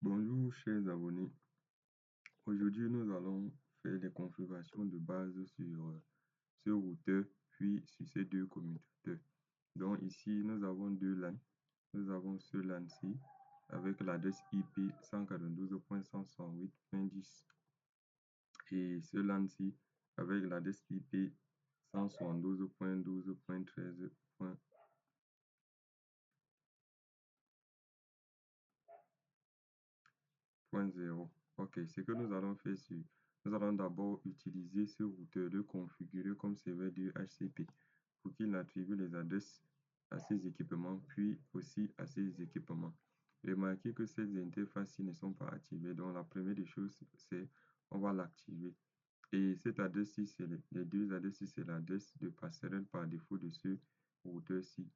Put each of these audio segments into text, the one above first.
Bonjour chers abonnés, aujourd'hui nous allons faire les configurations de base sur ce routeur puis sur ces deux commuteurs. Donc ici nous avons deux LAN, nous avons ce LAN-ci avec l'adresse IP 192.168.10 et ce LAN-ci avec l'adresse IP 172.12.13.0. Ok, ce que nous allons faire, c'est nous allons d'abord utiliser ce routeur, le configurer comme serveur du HCP pour qu'il attribue les adresses à ces équipements, puis aussi à ces équipements. Remarquez que ces interfaces-ci ne sont pas activées. Donc, la première des choses, c'est on va l'activer. Et cette adresse-ci, c'est les deux adresses-ci, c'est l'adresse de passerelle par défaut de ce routeur-ci.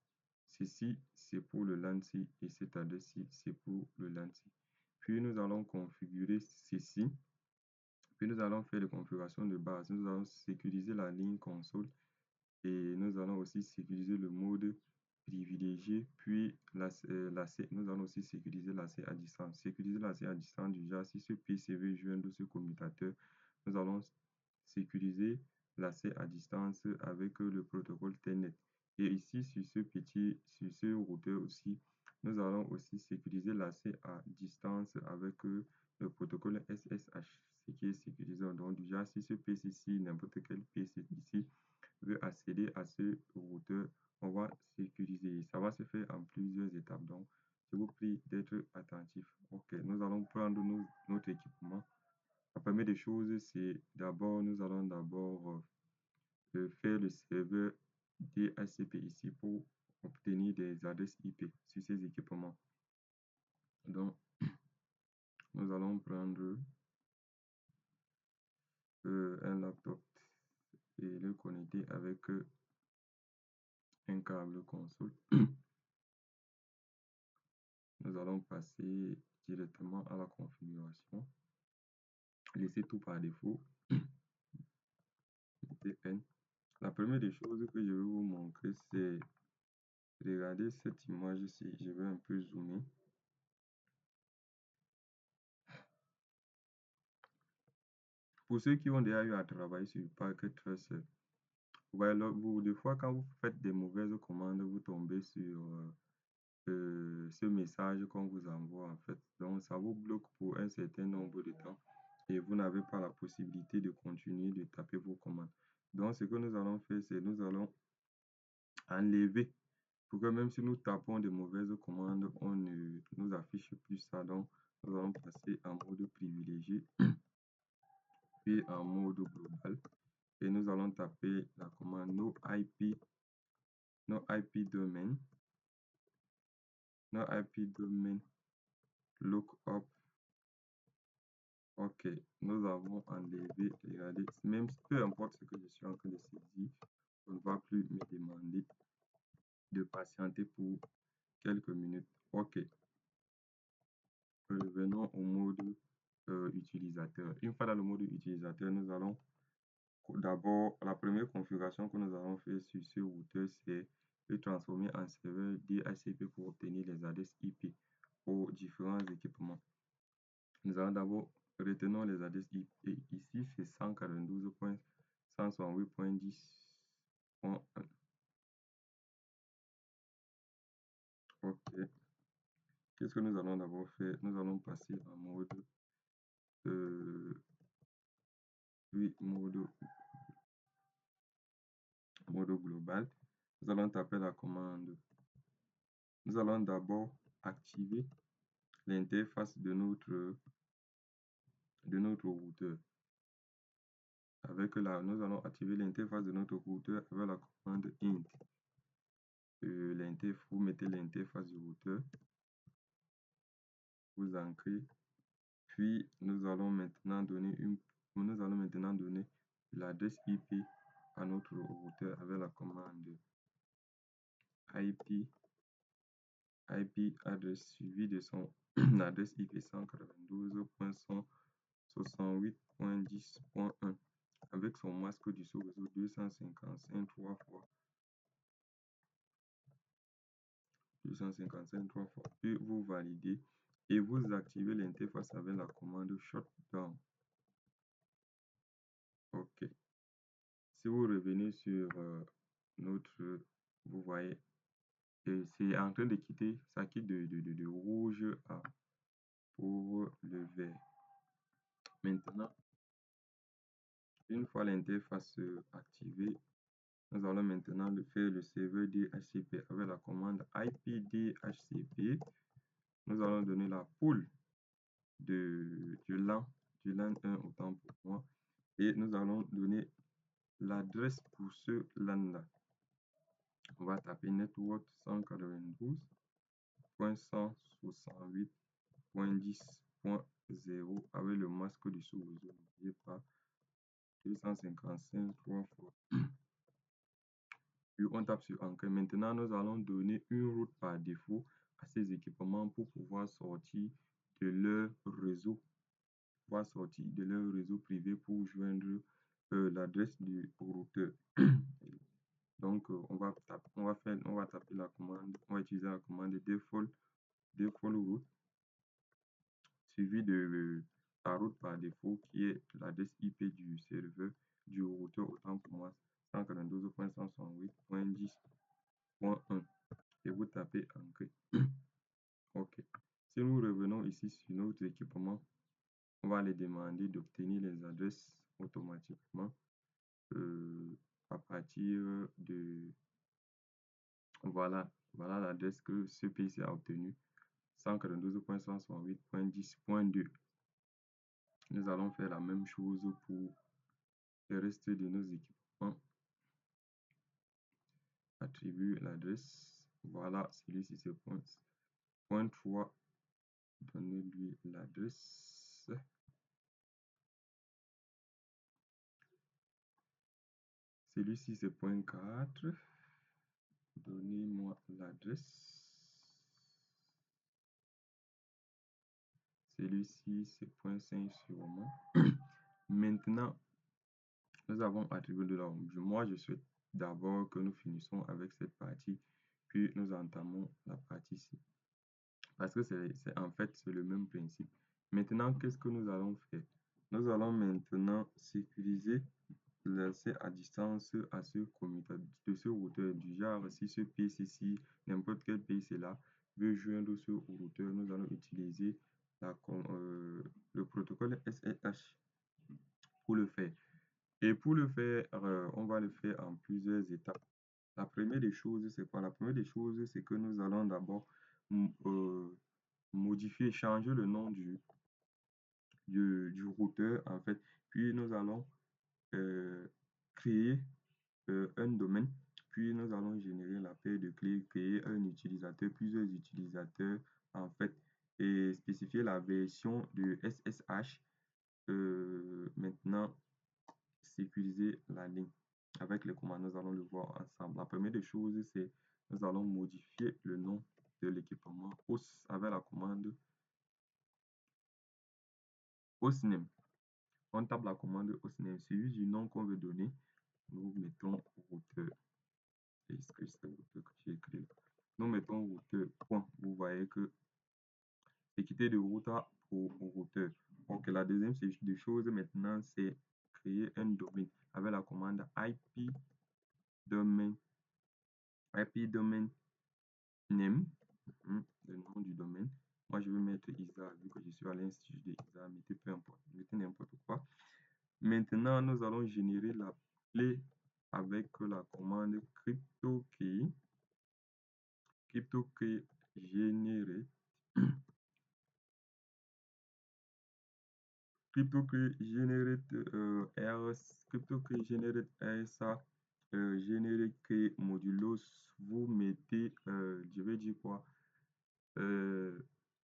Ceci, c'est pour le LAN-ci et cette adresse-ci, c'est pour le LAN-ci. Puis nous allons configurer ceci. Puis nous allons faire les configurations de base. Nous allons sécuriser la ligne console et nous allons aussi sécuriser le mode privilégié. Puis nous allons aussi sécuriser l'accès à distance. Sécuriser l'accès à distance déjà, si ce PC veut joindre ce commutateur, nous allons sécuriser l'accès à distance avec le protocole Telnet. Et ici, sur ce routeur aussi, nous allons aussi sécuriser l'accès à distance avec le protocole SSH, ce qui est sécurisé. Donc déjà, si ce PC-ci, n'importe quel PC ici, veut accéder à ce routeur, on va sécuriser. Ça va se faire en plusieurs étapes. Donc, je vous prie d'être attentif. Ok, nous allons prendre notre équipement. La première des choses, c'est nous allons d'abord faire le serveur DHCP ici pour obtenir des adresses IP sur ces équipements. Donc, nous allons prendre un laptop et le connecter avec un câble console. Nous allons passer directement à la configuration. Laisser tout par défaut. N. La première des choses que je vais vous montrer, c'est regarder cette image-ci. Je vais un peu zoomer. Pour ceux qui ont déjà eu à travailler sur Packet Tracer, des fois quand vous faites des mauvaises commandes, vous tombez sur ce message qu'on vous envoie en fait. Donc ça vous bloque pour un certain nombre de temps et vous n'avez pas la possibilité de continuer de taper vos commandes. Donc ce que nous allons faire, c'est nous allons enlever pour que même si nous tapons de mauvaises commandes, on ne nous affiche plus ça. Donc nous allons passer en mode privilégié puis en mode global et nous allons taper la commande no IP domain lookup. Ok, nous avons enlevé, regardez, même peu importe ce que je suis en train de saisir, on ne va plus me demander de patienter pour quelques minutes. Ok, revenons au mode utilisateur. Une fois dans le mode utilisateur, nous allons d'abord, la première configuration que nous allons faire sur ce routeur, c'est de transformer en serveur DHCP pour obtenir les adresses IP aux différents équipements. Nous allons d'abord retenons les adresses IP. Ici, c'est 142.168.10.1. Ok. Qu'est-ce que nous allons d'abord faire? Nous allons passer en mode mode global. Nous allons taper la commande. Nous allons d'abord activer l'interface de notre routeur. Nous allons activer l'interface de notre routeur avec la commande int. Vous mettez l'interface du routeur, vous ancrez, puis nous allons maintenant donner l'adresse IP à notre routeur avec la commande IP adresse suivi de son adresse IP 192.168.10.1 avec son masque du sous-réseau 255 3 fois. Puis vous validez et vous activez l'interface avec la commande shutdown. OK. Si vous revenez sur notre, vous voyez, c'est en train de quitter, ça quitte de rouge pour le vert. Maintenant, une fois l'interface activée, nous allons maintenant faire le serveur DHCP avec la commande ipdhcp. Nous allons donner la pool du LAN 1 autant pour moi. Et nous allons donner l'adresse pour ce LAN-là. On va taper network 192.168.10.0 avec le masque du sous-réseau. N'oubliez pas 255 3 fois. Puis on tape sur Entrée. Maintenant, nous allons donner une route par défaut à ces équipements pour pouvoir sortir de leur réseau, privé pour joindre l'adresse du routeur. Donc, on va taper la commande, on va utiliser la commande default route suivi de la route par défaut qui est l'adresse IP du serveur du routeur, autant pour moi 192.168.10.1 et vous tapez Entrée. OK. Si nous revenons ici sur notre équipement, on va les demander d'obtenir les adresses automatiquement à partir de voilà l'adresse que ce PC a obtenue 192.168.10.2. Nous allons faire la même chose pour le reste de nos équipements. Attribue l'adresse. Voilà, celui-ci c'est point 3. Donnez-lui l'adresse. Celui-ci c'est point 4. Donnez-moi l'adresse. Celui-ci c'est point 5 sûrement. Maintenant, nous avons attribué de l'ordre. Moi, je souhaite d'abord que nous finissons avec cette partie, puis nous entamons la partie ci. Parce que en fait, c'est le même principe. Maintenant, qu'est-ce que nous allons faire? Nous allons maintenant sécuriser l'accès à distance à ce commutateur, de ce routeur. Du genre, si ce PC-ci, n'importe quel PC là, veut joindre ce routeur, nous allons utiliser le protocole SSH pour le faire. Et pour le faire, on va le faire en plusieurs étapes. La première des choses, c'est quoi? La première des choses, c'est que nous allons d'abord modifier, changer le nom du routeur, en fait. Puis nous allons créer un domaine. Puis nous allons générer la paire de clés, créer un utilisateur, plusieurs utilisateurs, en fait, et spécifier la version de SSH. Maintenant, sécuriser la ligne avec les commandes. Nous allons le voir ensemble. La première des choses, c'est nous allons modifier le nom de l'équipement avec la commande hostname. On tape la commande hostname. Suivi du nom qu'on veut donner, nous mettons routeur. Est-ce que c'est le routeur que j'ai écrit là? Nous mettons routeur. Point. Vous voyez que c'est quitté de routeur pour routeur. Ok, la deuxième des choses maintenant, c'est créer un domaine avec la commande IP domain name, le nom du domaine. Moi, je vais mettre ISA, vu que je suis à l'institut de ISA, mettez peu importe, mettez n'importe quoi. Maintenant, nous allons générer la clé avec la commande cryptokey. Cryptokey generate. Cryptokey generate cryptokey generate RSA générer key modulos. Vous mettez, je vais dire quoi?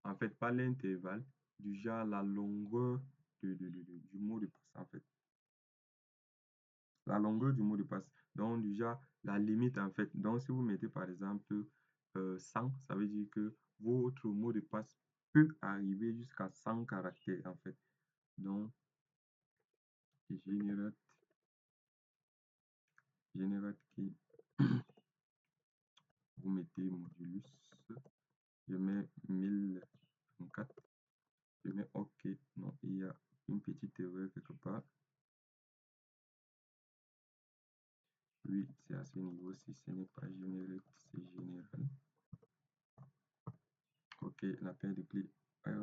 En fait, pas l'intervalle, du genre la longueur du mot de passe, en fait. La longueur du mot de passe. Donc, du genre, la limite, en fait. Donc, si vous mettez, par exemple, 100, ça veut dire que votre mot de passe peut arriver jusqu'à 100 caractères, en fait. Donc, generate key. Vous mettez modulus. Je mets 1000 4. Je mets OK. Non, il y a une petite erreur quelque part. Oui, c'est à ce niveau-ci. Ce n'est pas généré, c'est général. OK, la paire de clés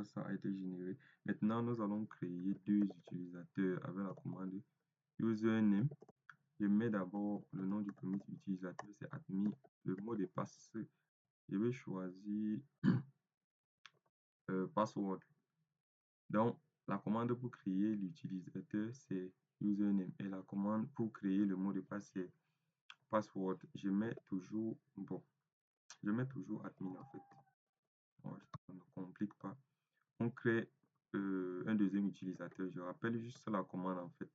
ça a été générée. Maintenant, nous allons créer deux utilisateurs avec la commande username. Je mets d'abord le nom du premier utilisateur, c'est admin. Le mot de passe, je vais choisir password. Donc, la commande pour créer l'utilisateur, c'est username. Et la commande pour créer le mot de passe, c'est password. Je mets toujours admin en fait. Ouais, ça ne complique pas. On crée un deuxième utilisateur. Je rappelle juste la commande en fait.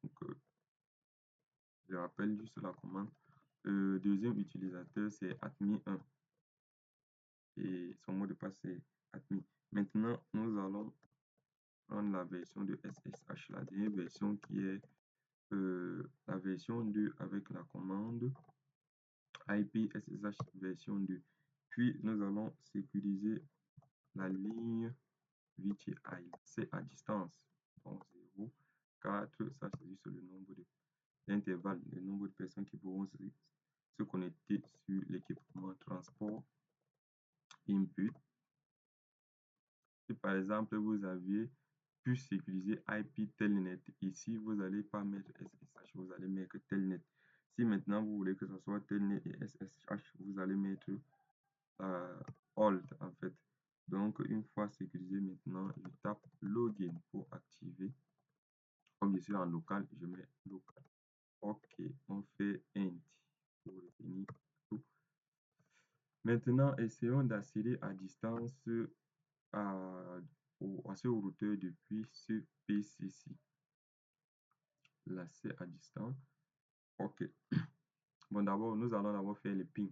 Donc, je rappelle juste la commande. Deuxième utilisateur, c'est admin1 et son mot de passe, c'est admin. Maintenant, nous allons prendre la version de SSH, la dernière version qui est la version 2 avec la commande IP SSH version 2. Puis, nous allons sécuriser la ligne VTI. C'est à distance. Donc, 0, 4, ça c'est juste le nombre d'intervalles, le nombre de personnes qui pourront se connecter sur l'équipement transport input. Si par exemple vous aviez pu sécuriser IP Telnet, ici vous n'allez pas mettre SSH, vous allez mettre Telnet. Si maintenant vous voulez que ce soit Telnet et SSH, vous allez mettre Alt en fait. Donc une fois sécurisé, maintenant je tape login pour activer. Comme je suis en local, je mets local. OK, on fait int pour retenir tout. Maintenant, essayons d'accéder à distance à, à ce routeur depuis ce PC-ci. L'accès à distance. OK. Bon, d'abord, nous allons d'abord faire le ping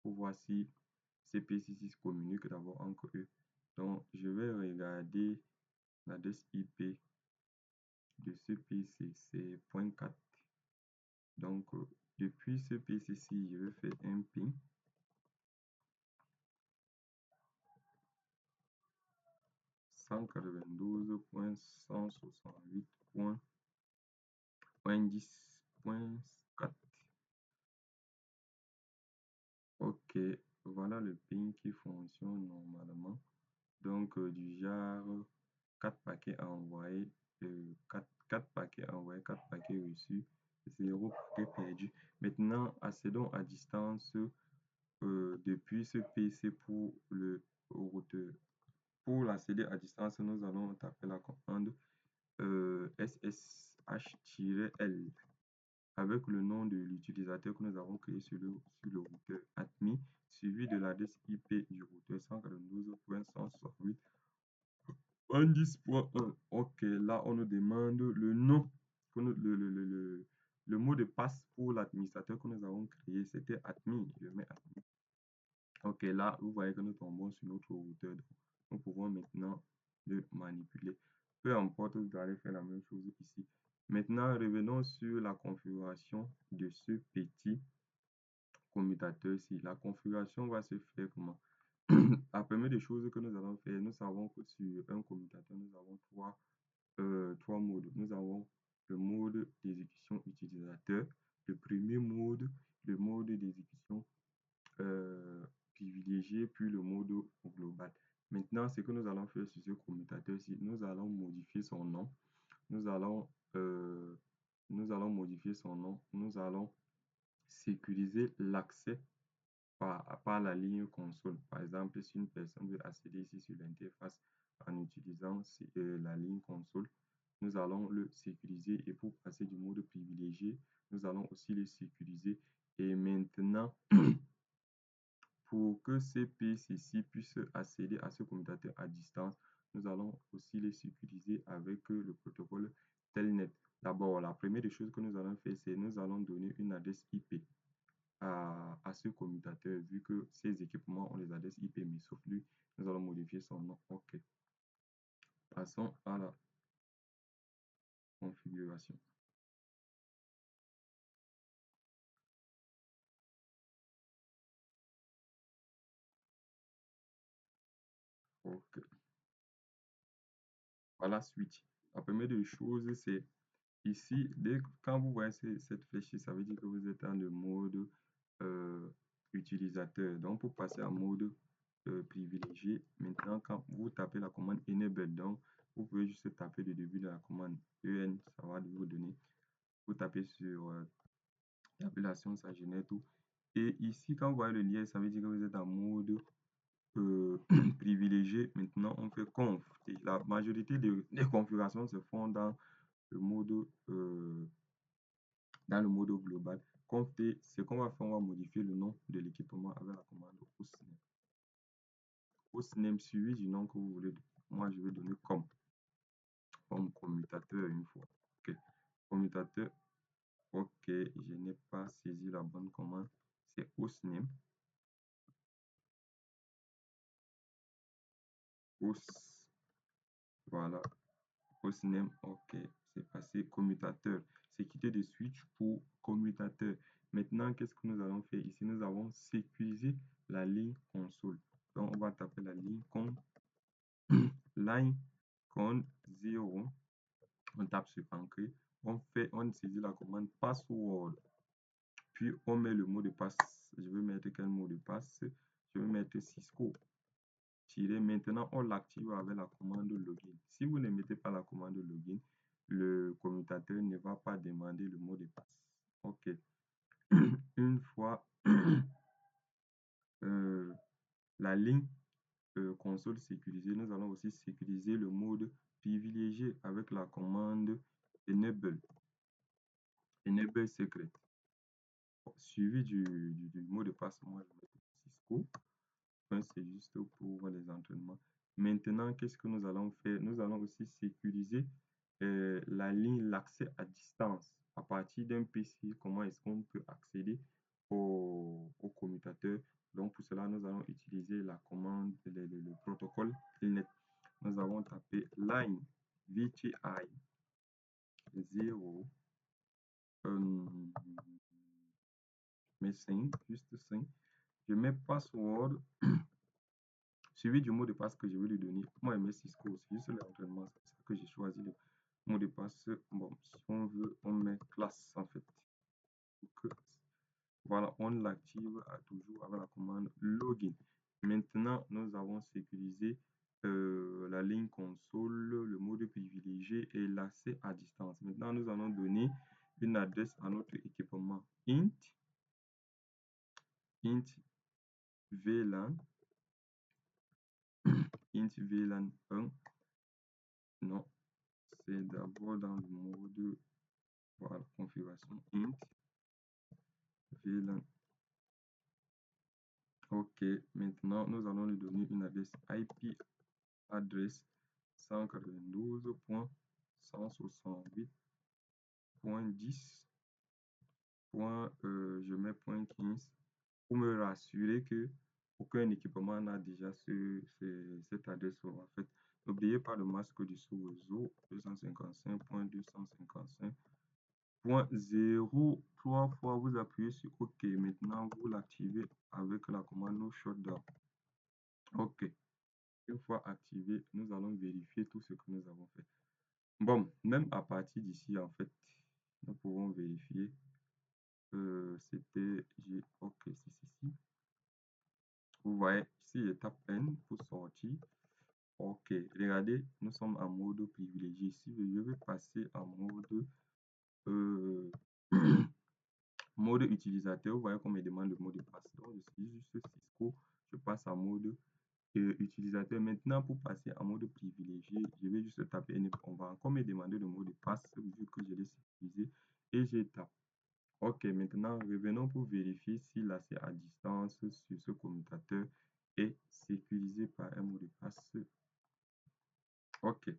pour voir si ces PC-ci se communiquent d'abord entre eux. Donc, je vais regarder l'adresse IP de ce PC, c'est .4. Donc, depuis ce PC-ci, je vais faire un ping. 192.168.10.4. OK, voilà le ping qui fonctionne normalement. Donc, du genre 4 paquets envoyés, 4 paquets envoyés, 4 paquets reçus, 0 paquet perdu. Maintenant, accédons à distance depuis ce PC pour le routeur. Pour l'accéder à distance, nous allons taper la commande SSH-L avec le nom de l'utilisateur que nous avons créé sur le routeur admin, suivi de l'adresse IP du routeur 192.168.10.1. OK, là, on nous demande le nom, le mot de passe pour l'administrateur que nous avons créé, c'était admin. Je mets admin. OK, là, vous voyez que nous tombons sur notre routeur. Donc, nous pouvons maintenant le manipuler. Peu importe, vous allez faire la même chose ici. Maintenant, revenons sur la configuration de ce petit commutateur-ci. La configuration va se faire comment? La première des choses que nous allons faire, nous savons que sur un commutateur, nous avons trois modes. Nous avons le mode d'exécution utilisateur, le premier mode, le mode d'exécution privilégié, puis le mode global. Maintenant, ce que nous allons faire sur ce commutateur-ci, nous allons modifier son nom. Nous allons modifier son nom. Nous allons sécuriser l'accès par la ligne console. Par exemple, si une personne veut accéder ici sur l'interface en utilisant la ligne console, nous allons le sécuriser et pour passer du mode privilégié, nous allons aussi le sécuriser. Et maintenant, pour que ces PC-ci puissent accéder à ce commutateur à distance, nous allons aussi les sécuriser avec le protocole Telnet. D'abord, la première des choses que nous allons faire, c'est nous allons donner une adresse IP à ce commutateur, vu que ces équipements ont les adresses IP, mais sauf lui, nous allons modifier son nom. OK. Passons à la configuration. OK. Voilà, switch. La première des choses, c'est ici, quand vous voyez cette flèche, ça veut dire que vous êtes en mode euh, utilisateur. Donc, pour passer en mode privilégié, maintenant, quand vous tapez la commande enable, donc vous pouvez juste taper le début de la commande en, ça va vous donner. Vous tapez sur l'appellation, ça génère tout. Et ici, quand vous voyez le lien, ça veut dire que vous êtes en mode privilégié. Maintenant, on fait conf. Et la majorité des configurations se font le mode, euh, dans le mode global. Conf, ce qu'on va faire, on va modifier le nom de l'équipement avec la commande hostname. Hostname suivi du nom que vous voulez. Moi, je vais donner comme commutateur une fois. OK. Commutateur. OK. Je n'ai pas saisi la bonne commande. C'est hostname. Host. Voilà. Hostname, OK, c'est passé commutateur. C'est quitté de switch pour commutateur. Maintenant, qu'est-ce que nous allons faire ici? Nous avons sécurisé la ligne console. Donc, on va taper la ligne line con 0. On tape sur Entrée. On saisit la commande password. Puis, on met le mot de passe. Je vais mettre quel mot de passe? Je vais mettre Cisco. Maintenant, on l'active avec la commande login. Si vous ne mettez pas la commande login, le commutateur ne va pas demander le mot de passe. OK. Une fois la ligne console sécurisée, nous allons aussi sécuriser le mode privilégié avec la commande enable secret. Suivi du mot de passe, moi je vais Cisco. C'est juste pour les entraînements. Maintenant, qu'est-ce que nous allons faire? Nous allons aussi sécuriser l'accès à distance. À partir d'un PC, comment est-ce qu'on peut accéder au commutateur? Donc, pour cela, nous allons utiliser la commande, le protocole Telnet. Nous avons tapé line VTI 0, mais 5, juste 5. Je mets password suivi du mot de passe que je vais lui donner. Moi, je mets Cisco aussi, juste l'entraînement, c'est ça que j'ai choisi le mot de passe. Bon, si on veut, on met classe en fait. Donc, voilà, on l'active toujours avec la commande login. Maintenant, nous avons sécurisé la ligne console, le mode privilégié et l'accès à distance. Maintenant, nous allons donner une adresse à notre équipement int VLAN int VLAN 1. Non, c'est d'abord dans le mode voilà, configuration int VLAN. OK, maintenant nous allons lui donner une adresse IP adresse 192.168.10. Je mets .15 pour me rassurer que aucun équipement n'a déjà cette adresse en fait. N'oubliez pas le masque du sous-réseau 255.255.0. 3 fois, vous appuyez sur OK. Maintenant, vous l'activez avec la commande no shutdown. OK. Une fois activé, nous allons vérifier tout ce que nous avons fait. Bon, même à partir d'ici, en fait, nous pouvons vérifier. C'était OK, si. Vous voyez, ici, je tape N pour sortir. OK, regardez, nous sommes en mode privilégié. Ici, je vais passer en mode mode utilisateur. Vous voyez qu'on me demande le mot de passe. Donc, je suis juste Cisco. Je passe en mode utilisateur. Maintenant, pour passer en mode privilégié, je vais juste taper N. On va encore me demander le mot de passe vu que je l'ai sécurisé. Et je tape. OK, maintenant, revenons pour vérifier si l'accès à distance sur ce commutateur est sécurisé par un mot de passe. OK.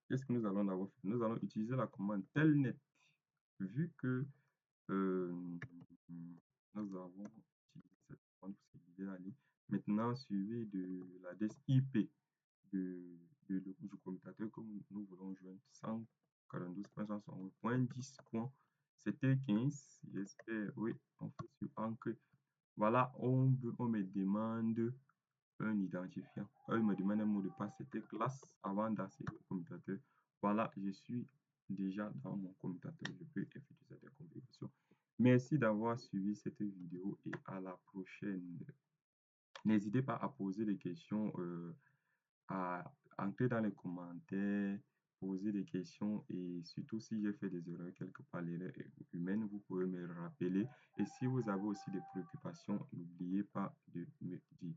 Qu'est-ce que nous allons d'abord faire? Nous allons utiliser la commande telnet. Vu que nous avons utilisé cette commande pour sécuriser la ligne. Maintenant, suivi de l'adresse IP du commutateur que nous voulons joindre 142.168.10. J'espère, oui, on fait sur Encre. Voilà, on me demande un identifiant. Il me demande un mot de passe, c'était classe avant d'accéder au commutateur. Voilà, je suis déjà dans mon commutateur, je peux effectuer cette configuration. Merci d'avoir suivi cette vidéo et à la prochaine. N'hésitez pas à poser des questions, à entrer dans les commentaires, poser des questions et surtout si j'ai fait des erreurs quelque part, l'erreur humaine, vous pouvez me le rappeler. Et si vous avez aussi des préoccupations, n'oubliez pas de me dire.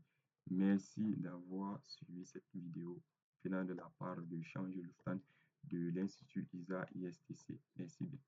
Merci d'avoir suivi cette vidéo venant de la part de Change Luftan de l'Institut ISA ISTC. Merci bien.